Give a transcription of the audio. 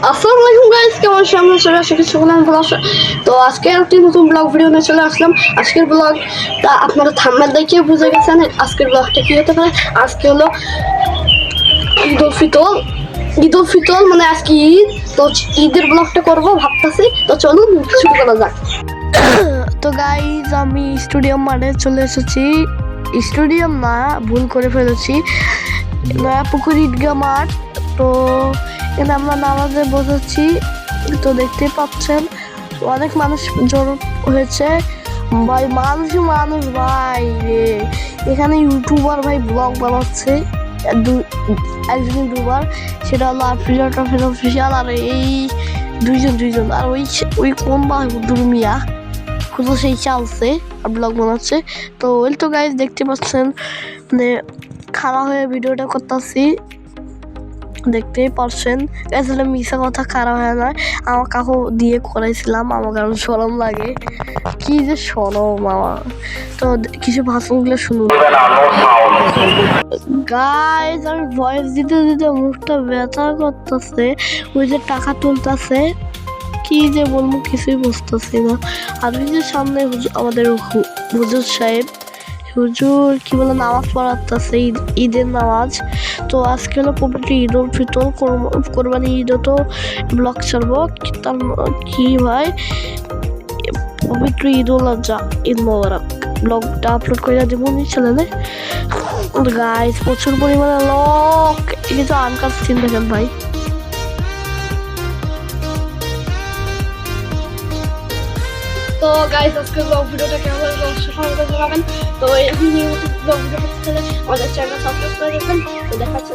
আসসালামু আলাইকুম গাইস, কেমন আছেন? আমরা চলে আসছি কিছু বললাম ভালো আছে। তো আজকে একটি নতুন ব্লগ ভিডিও নিয়ে চলে আসলাম। আজকের ব্লগটা আপনারা থাম্বনেল দেখে বুঝে গেছেন আজকের ব্লগটা কি হতে পারে। আজকে হলো ঈদ উল ফিতর মানে আজকে ঈদ। তো ঈদের ব্লগটা করবো ভাবতেছি। তো চলুন শুরু করা যাক। তো গাইস, আমি স্টেডিয়াম মাঠে চলে এসেছি। স্টেডিয়াম না, ভুল করে ফেলেছি, নয়াপুকুর ঈদগাহ মাঠ। তো এখানে আমরা নামাজে বসেছি। তো দেখতেই পাচ্ছেন অনেক মানুষ জড়ো হয়েছে ভাই, মানুষ ভাই রে। এখানে ইউটিউবার ভাই ব্লগ বানাচ্ছে, একজন ইউটিউবার, সেটা হলো আফ্রিকা অফিসিয়াল। আর এই দুইজন আর ওই কোন বাহাদুর মিয়া খুঁজো সেই চালছে আর ব্লগ বানাচ্ছে। তো ওই তো গাইজ দেখতে পাচ্ছেন, মানে খাড়া হয়ে ভিডিওটা করতেছি, দেখতেই পারছেন। আসলে মিশা কথা খারাপ হয় না, আমার কাকু দিয়ে করাইছিলাম, আমার কারণ শরম লাগে। কি যে শরম আমার। তো কিছু ভাষণগুলো শুনুন গাইজ। আমি ভয়েস দিতে দিতে মুখটা ব্যথা করতেছে। ওই যে টাকা তুলতেছে, কি যে বলবো কিছুই বুঝতেছি না। আর ওই যে সামনে আমাদের হুজুর সাহেব, হুজুর কি বলে নামাজ পড়াতেছে, ঈদের নামাজ। তো আজকে হলো পবিত্র ঈদ উল ফিতর, কোরবানি ঈদও তো ব্লগ ছাড়বো। তার কি ভাই, পবিত্র ঈদ উল আজহা, ঈদ মোবারক ব্লগটা আপলোড করে দেবো নি চ্যানেলে। গাইস প্রচুর পরিমাণে লোক, এই যে আনকার সিন দেখেন ভাই। তো গাইস, আজকে ব্লগ ভিডিওটা কেমন লাগলো অবশ্যই কমেন্টে জানাবেন। তো এই ব্লগ ভিডিও আমাদের চ্যানেল সাবস্ক্রাইব করে রাখবেন। তো দেখা হচ্ছে